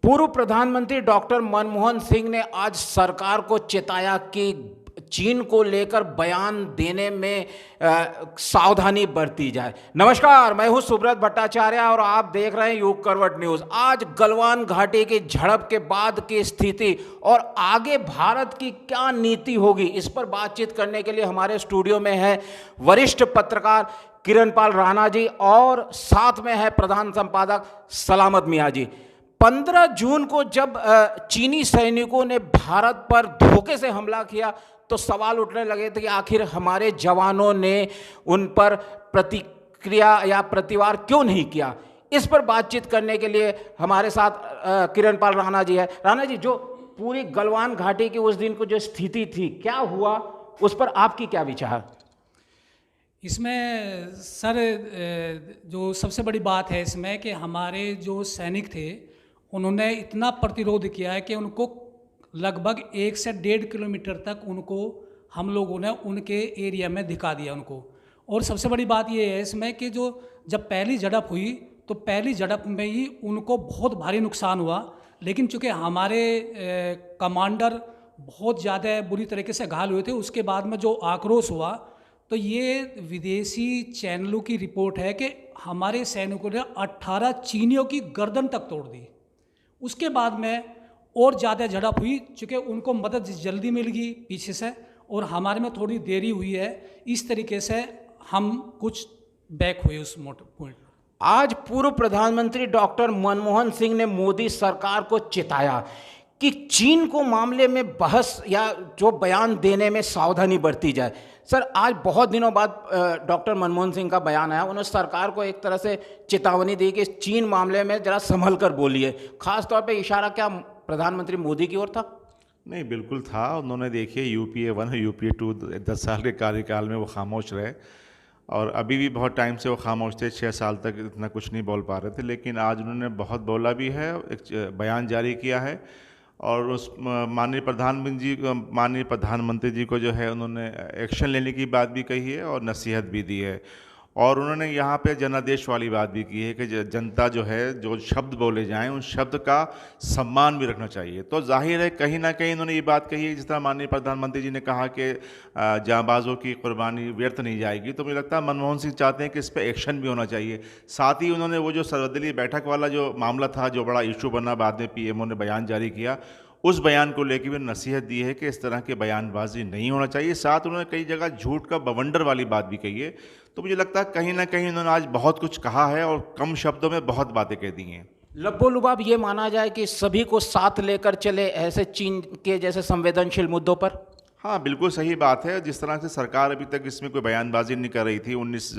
पूर्व प्रधानमंत्री डॉक्टर मनमोहन सिंह ने आज सरकार को चेताया कि चीन को लेकर बयान देने में सावधानी बरती जाए। नमस्कार, मैं हूं सुब्रत भट्टाचार्य और आप देख रहे हैं युग करवट न्यूज। आज गलवान घाटी की झड़प के बाद की स्थिति और आगे भारत की क्या नीति होगी, इस पर बातचीत करने के लिए हमारे स्टूडियो में है वरिष्ठ पत्रकार किरणपाल राणा जी और साथ में है प्रधान संपादक सलामत मियां जी। 15 जून को जब चीनी सैनिकों ने भारत पर धोखे से हमला किया तो सवाल उठने लगे थे कि आखिर हमारे जवानों ने उन पर प्रतिक्रिया या प्रतिवार क्यों नहीं किया। इस पर बातचीत करने के लिए हमारे साथ किरणपाल राणा जी है। राणा जी, जो पूरी गलवान घाटी की उस दिन को जो स्थिति थी, क्या हुआ, उस पर आपकी क्या विचार? इसमें सर जो सबसे बड़ी बात है इसमें कि हमारे जो सैनिक थे उन्होंने इतना प्रतिरोध किया है कि उनको लगभग 1 से 1.5 किलोमीटर तक उनको हम लोगों ने उनके एरिया में दिखा दिया उनको। और सबसे बड़ी बात ये है इसमें कि जो जब पहली झड़प हुई तो पहली झड़प में ही उनको बहुत भारी नुकसान हुआ, लेकिन चूँकि हमारे कमांडर बहुत ज़्यादा बुरी तरीके से घायल हुए थे, उसके बाद में जो आक्रोश हुआ तो ये विदेशी चैनलों की रिपोर्ट है कि हमारे सैनिकों ने 18 चीनियों की गर्दन तक तोड़ दी। उसके बाद में और ज़्यादा झड़प हुई, चूँकि उनको मदद जल्दी मिल गई पीछे से और हमारे में थोड़ी देरी हुई है। इस तरीके से हम कुछ बैक हुए उस पॉइंट। आज पूर्व प्रधानमंत्री डॉक्टर मनमोहन सिंह ने मोदी सरकार को चेताया कि चीन को मामले में बहस या जो बयान देने में सावधानी बरती जाए। सर, आज बहुत दिनों बाद डॉक्टर मनमोहन सिंह का बयान आया, उन्होंने सरकार को एक तरह से चेतावनी दी कि चीन मामले में जरा संभल कर बोलिए। खास तौर पे इशारा क्या प्रधानमंत्री मोदी की ओर था? नहीं, बिल्कुल था। उन्होंने देखिए यूपीए 1 और यूपीए 2 10 साल के कार्यकाल में वो खामोश रहे और अभी भी बहुत टाइम से वो खामोश थे, 6 साल तक इतना कुछ नहीं बोल पा रहे थे, लेकिन आज उन्होंने बहुत बोला भी है, एक बयान जारी किया है और उस माननीय प्रधानमंत्री जी को जो है उन्होंने एक्शन लेने की बात भी कही है और नसीहत भी दी है। और उन्होंने यहाँ पे जनादेश वाली बात भी की है कि जनता जो है जो शब्द बोले जाएं उन शब्द का सम्मान भी रखना चाहिए। तो जाहिर है कहीं ना कहीं उन्होंने ये बात कही है, जिस तरह माननीय प्रधानमंत्री जी ने कहा कि जांबाजों की कुर्बानी व्यर्थ नहीं जाएगी, तो मुझे लगता है मनमोहन सिंह चाहते हैं कि इस पर एक्शन भी होना चाहिए। साथ ही उन्होंने वो जो सर्वदलीय बैठक वाला जो मामला था, जो बड़ा इशू बना, बाद में पीएमओ ने बयान जारी किया, उस बयान को लेकर भी नसीहत दी है कि इस तरह के बयानबाजी नहीं होना चाहिए। साथ उन्होंने कई जगह झूठ का बवंडर वाली बात भी कही है। तो मुझे लगता है कहीं ना कहीं उन्होंने आज बहुत कुछ कहा है और कम शब्दों में बहुत बातें कह दी हैं। लब्बो लुबाब ये माना जाए कि सभी को साथ लेकर चले ऐसे चीन के जैसे संवेदनशील मुद्दों पर? हाँ, बिल्कुल सही बात है। जिस तरह से सरकार अभी तक इसमें कोई बयानबाजी नहीं कर रही थी, 19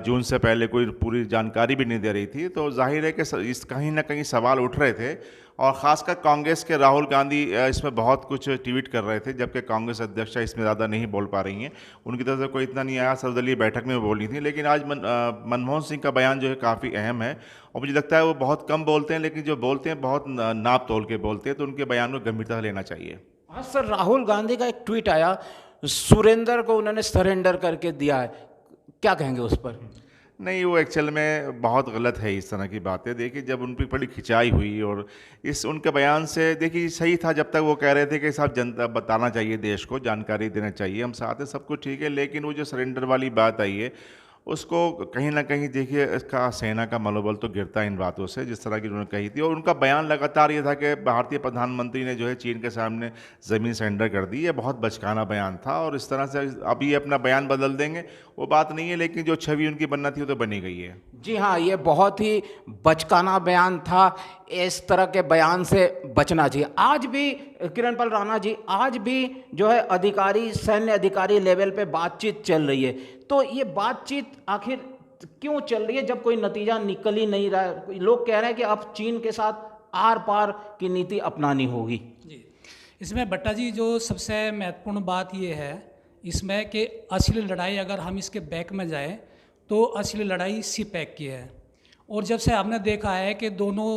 जून से पहले कोई पूरी जानकारी भी नहीं दे रही थी, तो जाहिर है कि इस कहीं ना कहीं सवाल उठ रहे थे। और ख़ासकर कांग्रेस के राहुल गांधी इसमें बहुत कुछ ट्वीट कर रहे थे, जबकि कांग्रेस अध्यक्षा इसमें ज़्यादा नहीं बोल पा रही हैं। उनकी तरफ से कोई इतना नहीं आया, सर्वदलीय बैठक में बोली थी। लेकिन आज मनमोहन सिंह का बयान जो है काफ़ी अहम है और मुझे लगता है वो बहुत कम बोलते हैं, लेकिन जो बोलते हैं बहुत नाप तोल के बोलते हैं, तो उनके बयान को गंभीरता से लेना चाहिए। हाँ सर, राहुल गांधी का एक ट्वीट आया, सुरेंद्र को उन्होंने सरेंडर करके दिया है, क्या कहेंगे उस पर? नहीं, वो एक्चुअल में बहुत गलत है इस तरह की बातें। देखिए, जब उन पर बड़ी खिंचाई हुई और इस उनके बयान से, देखिए सही था जब तक वो कह रहे थे कि साहब जनता बताना चाहिए, देश को जानकारी देना चाहिए, हम साथ हैं, सब कुछ ठीक है। लेकिन वो जो सरेंडर वाली बात आई है उसको कहीं ना कहीं देखिए इसका सेना का मनोबल तो गिरता है इन बातों से, जिस तरह की उन्होंने कही थी। और उनका बयान लगातार ये था कि भारतीय प्रधानमंत्री ने जो है चीन के सामने ज़मीन सरेंडर कर दी। ये बहुत बचकाना बयान था और इस तरह से अभी ये अपना बयान बदल देंगे वो बात नहीं है, लेकिन जो छवि उनकी बनना थी वो तो बनी गई है। जी हाँ, ये बहुत ही बचकाना बयान था, इस तरह के बयान से बचना चाहिए। आज भी किरणपाल राणा जी, आज भी जो है अधिकारी, सैन्य अधिकारी लेवल पे बातचीत चल रही है, तो ये बातचीत आखिर क्यों चल रही है जब कोई नतीजा निकल ही नहीं रहा है? लोग कह रहे हैं कि अब चीन के साथ आर पार की नीति अपनानी होगी। जी, इसमें भट्टा जी जो सबसे महत्वपूर्ण बात ये है इसमें कि असली लड़ाई अगर हम इसके बैक में जाएं तो असली लड़ाई सी पैक की है। और जब से हमने देखा है कि दोनों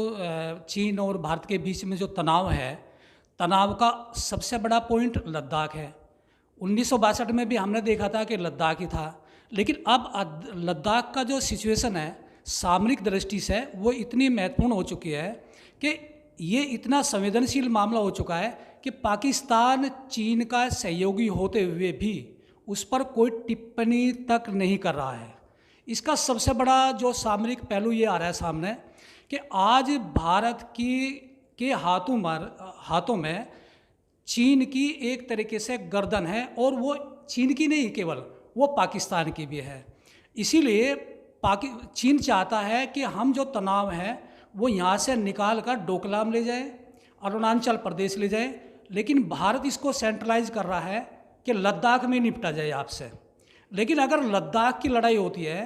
चीन और भारत के बीच में जो तनाव है, तनाव का सबसे बड़ा पॉइंट लद्दाख है। 1962 में भी हमने देखा था कि लद्दाख ही था, लेकिन अब लद्दाख का जो सिचुएशन है सामरिक दृष्टि से वो इतनी महत्वपूर्ण हो चुकी है कि ये इतना संवेदनशील मामला हो चुका है कि पाकिस्तान चीन का सहयोगी होते हुए भी उस पर कोई टिप्पणी तक नहीं कर रहा है। इसका सबसे बड़ा जो सामरिक पहलू ये आ रहा है सामने कि आज भारत के हाथों में चीन की एक तरीके से गर्दन है, और वो चीन की नहीं केवल, वो पाकिस्तान की भी है। इसीलिए चीन चाहता है कि हम जो तनाव है वो यहाँ से निकाल कर डोकलाम ले जाए, अरुणाचल प्रदेश ले जाए, लेकिन भारत इसको सेंट्रलाइज कर रहा है कि लद्दाख में निपटा जाए आपसे। लेकिन अगर लद्दाख की लड़ाई होती है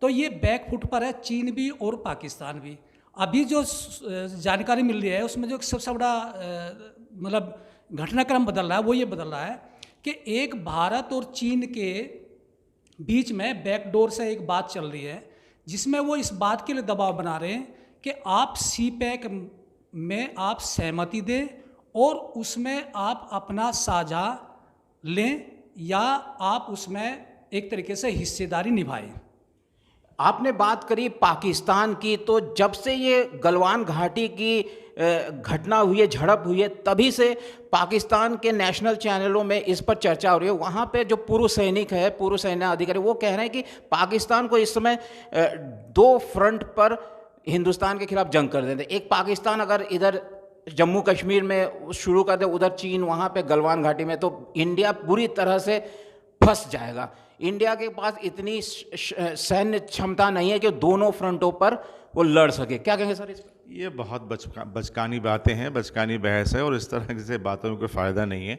तो ये बैकफुट पर है चीन भी और पाकिस्तान भी। अभी जो जानकारी मिल रही है उसमें जो सबसे बड़ा मतलब घटनाक्रम बदल रहा है वो ये बदल रहा है कि एक भारत और चीन के बीच में बैकडोर से एक बात चल रही है, जिसमें वो इस बात के लिए दबाव बना रहे हैं कि आप CPEC में आप सहमति दें और उसमें आप अपना साझा लें, या आप उसमें एक तरीके से हिस्सेदारी निभाएं। आपने बात करी पाकिस्तान की, तो जब से ये गलवान घाटी की घटना हुई है, झड़प हुई है, तभी से पाकिस्तान के नेशनल चैनलों में इस पर चर्चा हो रही है। वहाँ पे जो पूर्व सैनिक है, पूर्व सैन्य अधिकारी, वो कह रहे हैं कि पाकिस्तान को इस समय 2 फ्रंट पर हिंदुस्तान के खिलाफ जंग कर देते। एक पाकिस्तान अगर इधर जम्मू कश्मीर में शुरू कर दे, उधर चीन वहाँ पे गलवान घाटी में, तो इंडिया पूरी तरह से फंस जाएगा। इंडिया के पास इतनी सैन्य क्षमता नहीं है कि दोनों फ्रंटों पर वो लड़ सके। क्या कहेंगे सर इस पर? ये बहुत बचकानी बातें हैं, बचकानी बहस है, और इस तरह से बातों में कोई फ़ायदा नहीं है।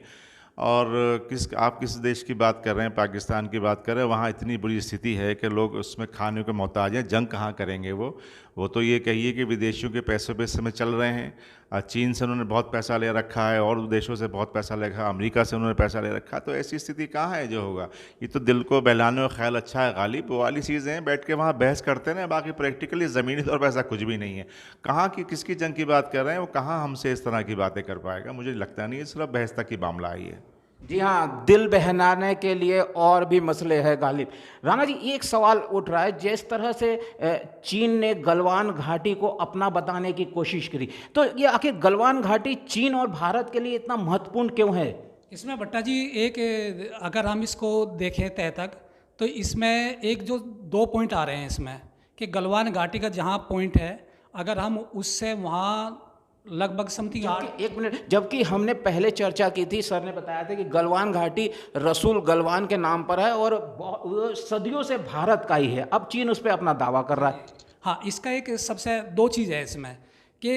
और आप किस देश की बात कर रहे हैं? पाकिस्तान की बात कर रहे हैं। वहाँ इतनी बुरी स्थिति है कि लोग उसमें खाने को मोहताज हैं। जंग कहाँ करेंगे वो तो ये कहिए कि विदेशियों के पैसों पे इस समय चल रहे हैं। चीन से उन्होंने बहुत पैसा ले रखा है, और देशों से बहुत पैसा ले रखा है, अमेरिका से उन्होंने पैसा ले रखा है। तो ऐसी स्थिति कहाँ है जो होगा? ये तो दिल को बहलाने का ख्याल अच्छा है गालिब, वो वाली चीज़ें हैं। बैठ के वहाँ बहस करते हैं, बाकी प्रैक्टिकली ज़मीनी तौर पर ऐसा कुछ भी नहीं है। कहाँ की किसकी जंग की बात कर रहे हैं? वो कहाँ हमसे इस तरह की बातें कर पाएगा? मुझे लगता नहीं है, सिर्फ बहस तक ही मामला ही है। जी हाँ, दिल बहलाने के लिए और भी मसले हैं गालिब। राणा जी, एक सवाल उठ रहा है, जिस तरह से चीन ने गलवान घाटी को अपना बताने की कोशिश करी, तो ये आखिर गलवान घाटी चीन और भारत के लिए इतना महत्वपूर्ण क्यों है? इसमें भट्टा जी एक अगर हम इसको देखें तय तक, तो इसमें एक जो 2 पॉइंट आ रहे हैं इसमें कि गलवान घाटी का जहाँ पॉइंट है, अगर हम उससे वहाँ लगभग समथिंग 1 मिनट, जबकि हमने पहले चर्चा की थी, सर ने बताया था कि गलवान घाटी रसूल गलवान के नाम पर है और सदियों से भारत का ही है। अब चीन उस पर अपना दावा कर रहा है। हाँ, इसका एक सबसे 2 चीज़ है इसमें कि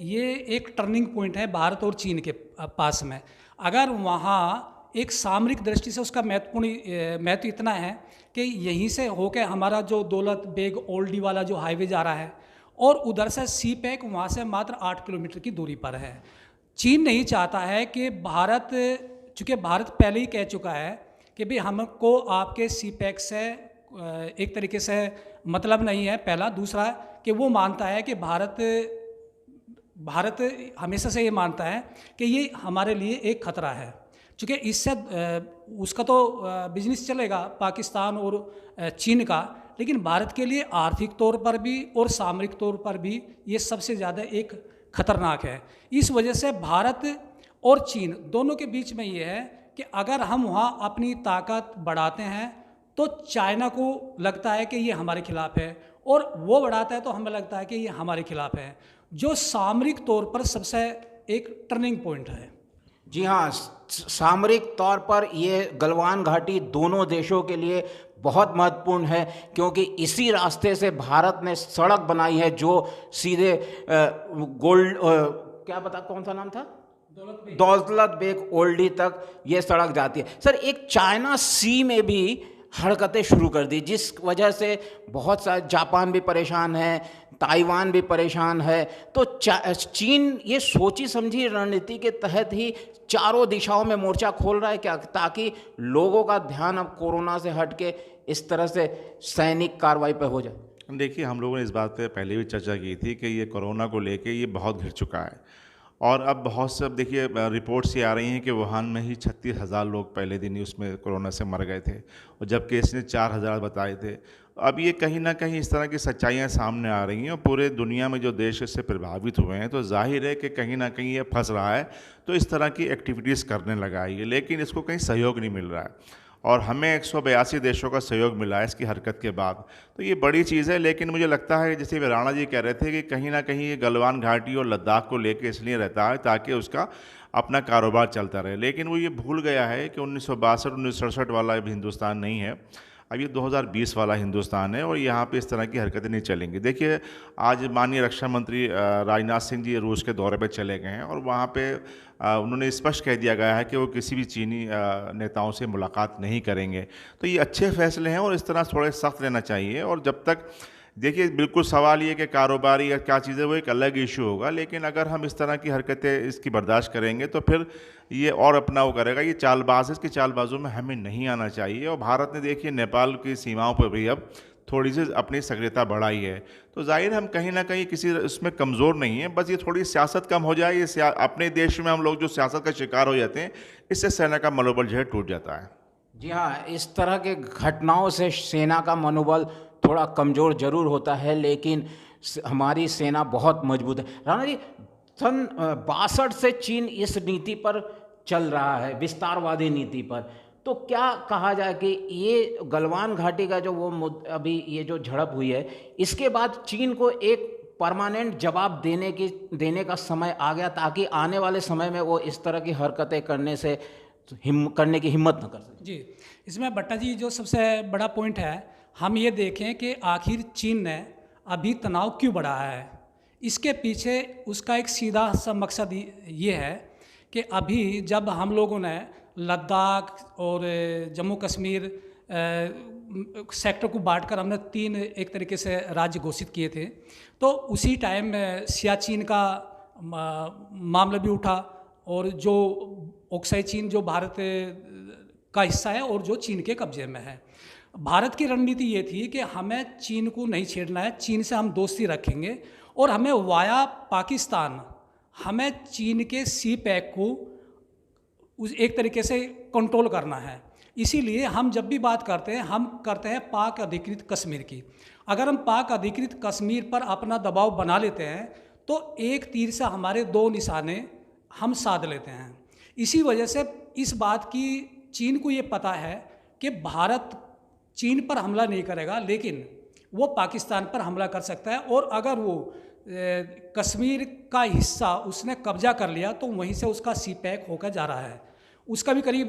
ये एक टर्निंग पॉइंट है भारत और चीन के पास में। अगर वहाँ एक सामरिक दृष्टि से उसका महत्व इतना है कि यहीं से होकर हमारा जो दौलत बेग ओल्डी वाला जो हाईवे जा रहा है, और उधर से CPEC वहाँ से मात्र 8 किलोमीटर की दूरी पर है। चीन नहीं चाहता है कि भारत, चूँकि भारत पहले ही कह चुका है कि भाई हमको आपके CPEC से एक तरीके से मतलब नहीं है, पहला। दूसरा कि वो मानता है कि भारत हमेशा से ये मानता है कि ये हमारे लिए एक खतरा है, चूँकि इससे उसका तो बिजनेस चलेगा पाकिस्तान और चीन का, लेकिन भारत के लिए आर्थिक तौर पर भी और सामरिक तौर पर भी ये सबसे ज़्यादा एक खतरनाक है। इस वजह से भारत और चीन दोनों के बीच में ये है कि अगर हम वहाँ अपनी ताकत बढ़ाते हैं तो चाइना को लगता है कि ये हमारे खिलाफ है, और वो बढ़ाता है तो हमें लगता है कि ये हमारे खिलाफ है, जो सामरिक तौर पर सबसे एक टर्निंग पॉइंट है। जी हाँ, सामरिक तौर पर ये गलवान घाटी दोनों देशों के लिए बहुत महत्वपूर्ण है, क्योंकि इसी रास्ते से भारत ने सड़क बनाई है जो सीधे कौन सा नाम था, दौलत बेग ओल्डी तक ये सड़क जाती है। सर, एक चाइना सी में भी हरकतें शुरू कर दी, जिस वजह से बहुत सारे जापान भी परेशान है, ताइवान भी परेशान है। तो चीन ये सोची समझी रणनीति के तहत ही चारों दिशाओं में मोर्चा खोल रहा है क्या, ताकि लोगों का ध्यान अब कोरोना से हट के इस तरह से सैनिक कार्रवाई पर हो जाए? देखिए, हम लोगों ने इस बात पे पहले भी चर्चा की थी कि ये कोरोना को लेके ये बहुत घिर चुका है, और अब बहुत से, अब देखिए रिपोर्ट्स ये आ रही हैं कि वुहान में ही 36,000 लोग पहले दिन ही उसमें कोरोना से मर गए थे, और जबकि इसने 4,000 बताए थे। अब ये कहीं ना कहीं इस तरह की सच्चाइयाँ सामने आ रही हैं, और पूरे दुनिया में जो देश इससे प्रभावित हुए हैं, तो जाहिर है कि कहीं ना कहीं ये फंस रहा है, तो इस तरह की एक्टिविटीज़ करने लगा है ये, लेकिन इसको कहीं सहयोग नहीं मिल रहा है। और हमें 182 देशों का सहयोग मिला है इसकी हरकत के बाद, तो ये बड़ी चीज़ है। लेकिन मुझे लगता है, जैसे राणा जी कह रहे थे, कि कहीं ना कहीं ये गलवान घाटी और लद्दाख को लेके इसलिए रहता है ताकि उसका अपना कारोबार चलता रहे, लेकिन वो ये भूल गया है कि 1962-1967 वाला अब हिंदुस्तान नहीं है, अब ये 2020 वाला हिंदुस्तान है, और यहाँ पे इस तरह की हरकतें नहीं चलेंगी। देखिए, आज माननीय रक्षा मंत्री राजनाथ सिंह जी रूस के दौरे पे चले गए हैं, और वहाँ पे उन्होंने स्पष्ट कह दिया गया है कि वो किसी भी चीनी नेताओं से मुलाकात नहीं करेंगे। तो ये अच्छे फैसले हैं, और इस तरह थोड़े सख्त रहना चाहिए। और जब तक, देखिए, बिल्कुल सवाल ये कि कारोबारी या क्या चीज़ें, वो एक अलग इशू होगा, लेकिन अगर हम इस तरह की हरकतें इसकी बर्दाश्त करेंगे तो फिर ये और अपना वो करेगा। ये चालबाज है, इसकी चालबाजों में हमें नहीं आना चाहिए। और भारत ने, देखिए, नेपाल की सीमाओं पर भी अब थोड़ी सी अपनी सक्रियता बढ़ाई है, तो जाहिर हम कहीं ना कहीं किसी इसमें कमज़ोर नहीं है। बस ये थोड़ी सियासत कम हो जाए, ये अपने देश में हम लोग जो सियासत का शिकार हो जाते हैं, इससे सेना का मनोबल जो है टूट जाता है। जी हाँ, इस तरह के घटनाओं से सेना का मनोबल थोड़ा कमज़ोर जरूर होता है, लेकिन हमारी सेना बहुत मजबूत है। राणा जी, सन 62 से चीन इस नीति पर चल रहा है, विस्तारवादी नीति पर, तो क्या कहा जाए कि ये गलवान घाटी का जो अभी ये जो झड़प हुई है, इसके बाद चीन को एक परमानेंट जवाब देने का समय आ गया, ताकि आने वाले समय में वो इस तरह की हरकतें करने की हिम्मत न कर सके? जी, इसमें भट्टा जी जो सबसे बड़ा पॉइंट है, हम ये देखें कि आखिर चीन ने अभी तनाव क्यों बढ़ाया है। इसके पीछे उसका एक सीधा सा मकसद ये है कि अभी जब हम लोगों ने लद्दाख और जम्मू कश्मीर सेक्टर को बांटकर हमने 3 एक तरीके से राज्य घोषित किए थे, तो उसी टाइम सियाचिन का मामला भी उठा, और जो ओक्साई चीन जो भारत का हिस्सा है और जो चीन के कब्जे में है। भारत की रणनीति ये थी कि हमें चीन को नहीं छेड़ना है, चीन से हम दोस्ती रखेंगे, और हमें वाया पाकिस्तान हमें चीन के सी पैक को एक तरीके से कंट्रोल करना है। इसीलिए हम जब भी बात करते हैं, हम करते हैं पाक अधिकृत कश्मीर की। अगर हम पाक अधिकृत कश्मीर पर अपना दबाव बना लेते हैं, तो एक तीर से हमारे 2 निशाने हम साध लेते हैं। इसी वजह से इस बात की चीन को ये पता है कि भारत चीन पर हमला नहीं करेगा, लेकिन वो पाकिस्तान पर हमला कर सकता है, और अगर वो कश्मीर का हिस्सा उसने कब्जा कर लिया, तो वहीं से उसका सी पैक होकर जा रहा है। उसका भी करीब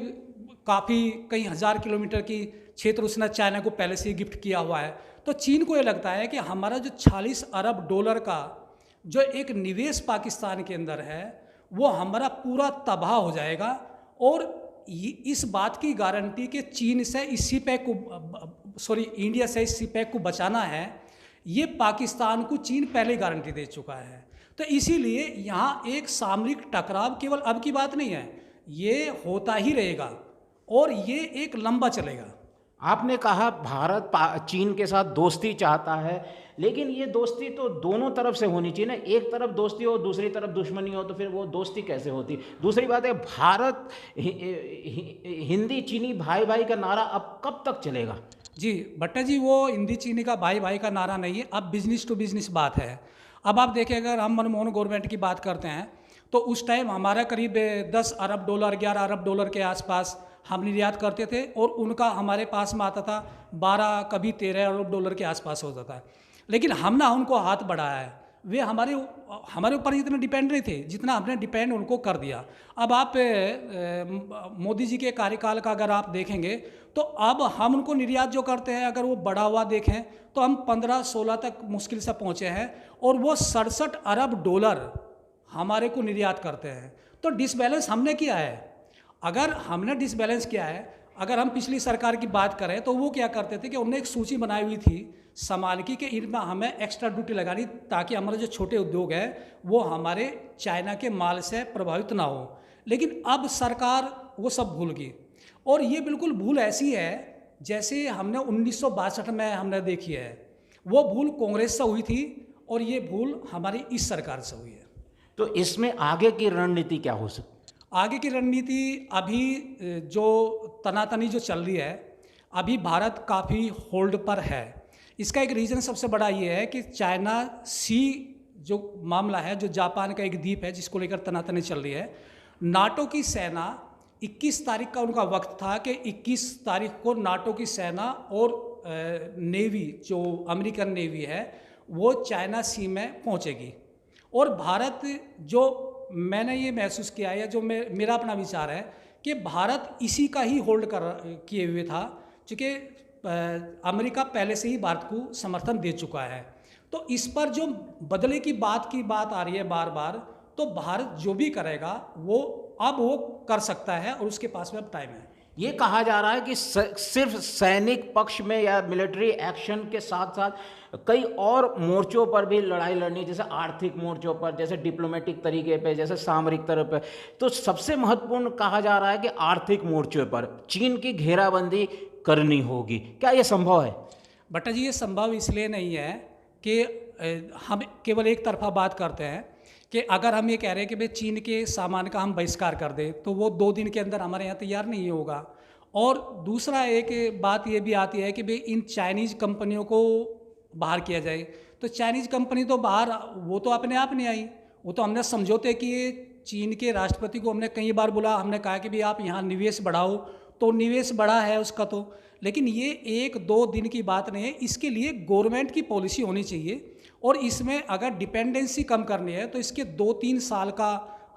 काफ़ी कई हज़ार किलोमीटर की क्षेत्र उसने चाइना को पहले से ही गिफ्ट किया हुआ है। तो चीन को ये लगता है कि हमारा जो 40 अरब डॉलर का जो एक निवेश पाकिस्तान के अंदर है, वो हमारा पूरा तबाह हो जाएगा, और इस बात की गारंटी कि चीन से इस सी पैक को इंडिया से इस सी पैक को बचाना है, ये पाकिस्तान को चीन पहले ही गारंटी दे चुका है। तो इसीलिए यहाँ एक सामरिक टकराव केवल अब की बात नहीं है, ये होता ही रहेगा, और ये एक लंबा चलेगा। आपने कहा भारत चीन के साथ दोस्ती चाहता है, लेकिन ये दोस्ती तो दोनों तरफ से होनी चाहिए ना। एक तरफ दोस्ती हो, दूसरी तरफ दुश्मनी हो, तो फिर वो दोस्ती कैसे होती? दूसरी बात है, भारत हिंदी चीनी भाई भाई का नारा अब कब तक चलेगा? जी भट्टा जी, वो हिंदी चीनी का भाई भाई का नारा नहीं है, अब बिजनेस टू बिजनेस बात है। अब आप देखें, अगर हम मनमोहन गवर्नमेंट की बात करते हैं, तो उस टाइम हमारा करीब 10 अरब डॉलर 11 अरब डॉलर के आसपास हम निर्यात करते थे, और उनका हमारे पास में आता था 12 कभी 13 अरब डॉलर के आसपास होता था। लेकिन हम ना उनको हाथ बढ़ाया है, वे हमारे ऊपर इतने डिपेंड नहीं थे जितना हमने डिपेंड उनको कर दिया। अब आप मोदी जी के कार्यकाल का अगर आप देखेंगे, तो अब हम उनको निर्यात जो करते हैं, अगर वो बढ़ा हुआ देखें तो हम 15-16 तक मुश्किल से पहुँचे हैं, और वो 67 अरब डॉलर हमारे को निर्यात करते हैं। तो डिसबैलेंस हमने किया है। अगर हमने डिसबैलेंस किया है, अगर हम पिछली सरकार की बात करें, तो वो क्या करते थे कि उन्होंने एक सूची बनाई हुई थी सामान की कि इनमें हमें एक्स्ट्रा ड्यूटी लगानी, ताकि हमारे जो छोटे उद्योग हैं वो हमारे चाइना के माल से प्रभावित ना हो। लेकिन अब सरकार वो सब भूल गई, और ये बिल्कुल भूल ऐसी है जैसे हमने 1962 में हमने देखी है। वो भूल कांग्रेस से हुई थी, और ये भूल हमारी इस सरकार से हुई है। तो इसमें आगे की रणनीति क्या हो सकती है? आगे की रणनीति अभी जो तनातनी जो चल रही है, अभी भारत काफ़ी होल्ड पर है। इसका एक रीज़न सबसे बड़ा ये है कि चाइना सी जो मामला है, जो जापान का एक द्वीप है जिसको लेकर तनातनी चल रही है, नाटो की सेना 21 तारीख का उनका वक्त था कि 21 तारीख को नाटो की सेना और नेवी जो अमेरिकन नेवी है वो चाइना सी में पहुंचेगी। और भारत जो मैंने ये महसूस किया है, जो मेरा अपना विचार है कि भारत इसी का ही होल्ड किए हुए था, क्योंकि अमेरिका पहले से ही भारत को समर्थन दे चुका है। तो इस पर जो बदले की बात आ रही है बार बार, तो भारत जो भी करेगा वो कर सकता है और उसके पास में अब टाइम है। ये कहा जा रहा है कि सिर्फ सैनिक पक्ष में या मिलिट्री एक्शन के साथ साथ कई और मोर्चों पर भी लड़ाई लड़नी, जैसे आर्थिक मोर्चों पर, जैसे डिप्लोमेटिक तरीके पे, जैसे सामरिक तरफ पे। तो सबसे महत्वपूर्ण कहा जा रहा है कि आर्थिक मोर्चों पर चीन की घेराबंदी करनी होगी। क्या ये संभव है? भट्टा जी, ये संभव इसलिए नहीं है कि हम केवल एक तरफा बात करते हैं कि अगर हम ये कह रहे हैं कि भाई चीन के सामान का हम बहिष्कार कर दें तो वो 2 दिन के अंदर हमारे यहाँ तैयार नहीं होगा। और दूसरा एक बात ये भी आती है कि भाई इन चाइनीज़ कंपनियों को बाहर किया जाए, तो चाइनीज़ कंपनी तो बाहर वो तो अपने आप नहीं आई, वो तो हमने समझौते किए। चीन के राष्ट्रपति को हमने कई बार बोला, हमने कहा कि भाई आप यहाँ निवेश बढ़ाओ, तो निवेश बढ़ा है उसका तो। लेकिन ये 1-2 दिन की बात नहीं है, इसके लिए गवर्नमेंट की पॉलिसी होनी चाहिए। और इसमें अगर डिपेंडेंसी कम करनी है तो इसके 2-3 साल का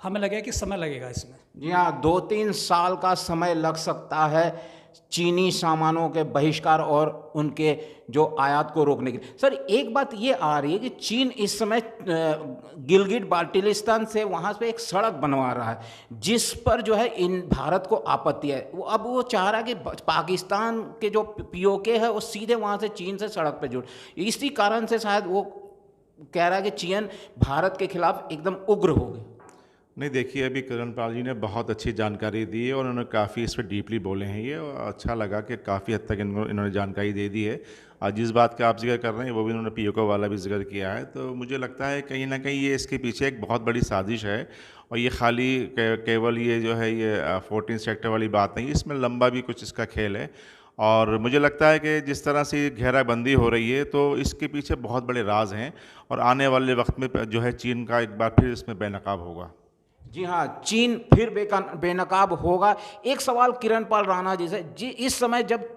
हमें लगे कि समय लगेगा इसमें। जी हाँ, 2-3 साल का समय लग सकता है चीनी सामानों के बहिष्कार और उनके जो आयात को रोकने के लिए। सर, एक बात ये आ रही है कि चीन इस समय गिलगिट बाल्टिस्तान से वहाँ पे एक सड़क बनवा रहा है जिस पर जो है इन भारत को आपत्ति है। अब वो चाह रहा है कि पाकिस्तान के जो पीओके है वो सीधे वहाँ से चीन से सड़क पे जुड़। इसी कारण से शायद वो कह रहा है कि चीन भारत के खिलाफ एकदम उग्र हो गए। नहीं, देखिए, अभी किरणपाल जी ने बहुत अच्छी जानकारी दी है और उन्होंने काफ़ी इस पर डीपली बोले हैं। ये और अच्छा लगा कि काफ़ी हद तक इन्होंने जानकारी दे दी है। और जिस बात का आप जिक्र कर रहे हैं वो भी उन्होंने पीओके वाला भी जिक्र किया है। तो मुझे लगता है कहीं ना कहीं ये इसके पीछे एक बहुत बड़ी साजिश है और ये खाली केवल ये जो है ये 14 सेक्टर वाली बात नहीं, इसमें लंबा भी कुछ इसका खेल है। और मुझे लगता है कि जिस तरह से घेराबंदी हो रही है तो इसके पीछे बहुत बड़े राज हैं और आने वाले वक्त में जो है चीन का एक बार फिर इसमें बेनकाब होगा। जी हाँ, चीन फिर बेनकाब होगा। एक सवाल किरणपाल राणा जी से, जी इस समय जब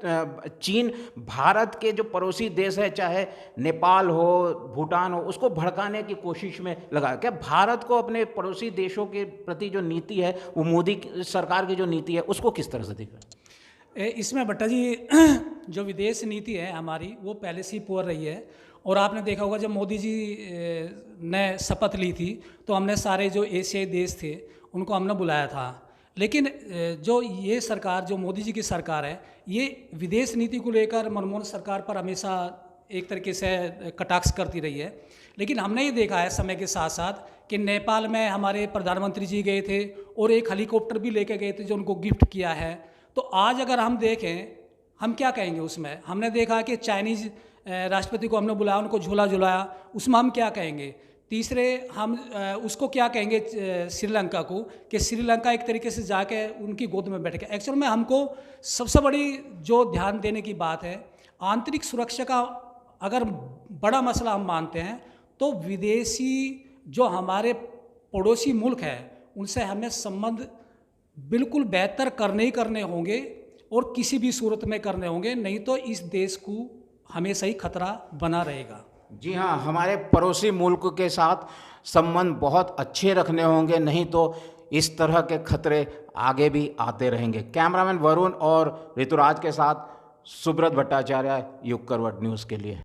चीन भारत के जो पड़ोसी देश है, चाहे नेपाल हो, भूटान हो, उसको भड़काने की कोशिश में लगा, क्या भारत को अपने पड़ोसी देशों के प्रति जो नीति है, वो मोदी सरकार की जो नीति है, उसको किस तरह से देख रहे हैं? इसमें भट्टा जी जो विदेश नीति है हमारी वो पहले से ही पुअर रही है। और आपने देखा होगा जब मोदी जी ने शपथ ली थी तो हमने सारे जो एशियाई देश थे उनको हमने बुलाया था। लेकिन जो ये सरकार, जो मोदी जी की सरकार है, ये विदेश नीति को लेकर मनमोहन सरकार पर हमेशा एक तरीके से कटाक्ष करती रही है। लेकिन हमने ये देखा है समय के साथ साथ कि नेपाल में हमारे प्रधानमंत्री जी गए थे और एक हेलीकॉप्टर भी लेके गए थे जो उनको गिफ्ट किया है। तो आज अगर हम देखें, हम क्या कहेंगे उसमें? हमने देखा कि चाइनीज़ राष्ट्रपति को हमने बुलाया, उनको झूला झुलाया, उसमें हम क्या कहेंगे? तीसरे हम उसको क्या कहेंगे श्रीलंका को, कि श्रीलंका एक तरीके से जाके उनकी गोद में बैठ गया। एक्चुअल में हमको सबसे बड़ी जो ध्यान देने की बात है, आंतरिक सुरक्षा का अगर बड़ा मसला हम मानते हैं तो विदेशी जो हमारे पड़ोसी मुल्क हैं उनसे हमें संबंध बिल्कुल बेहतर करने ही करने होंगे और किसी भी सूरत में करने होंगे, नहीं तो इस देश को हमेशा ही खतरा बना रहेगा। जी हाँ, हमारे पड़ोसी मुल्क के साथ संबंध बहुत अच्छे रखने होंगे, नहीं तो इस तरह के खतरे आगे भी आते रहेंगे। कैमरामैन वरुण और ऋतुराज के साथ सुब्रत भट्टाचार्य, युग करवट न्यूज़ के लिए।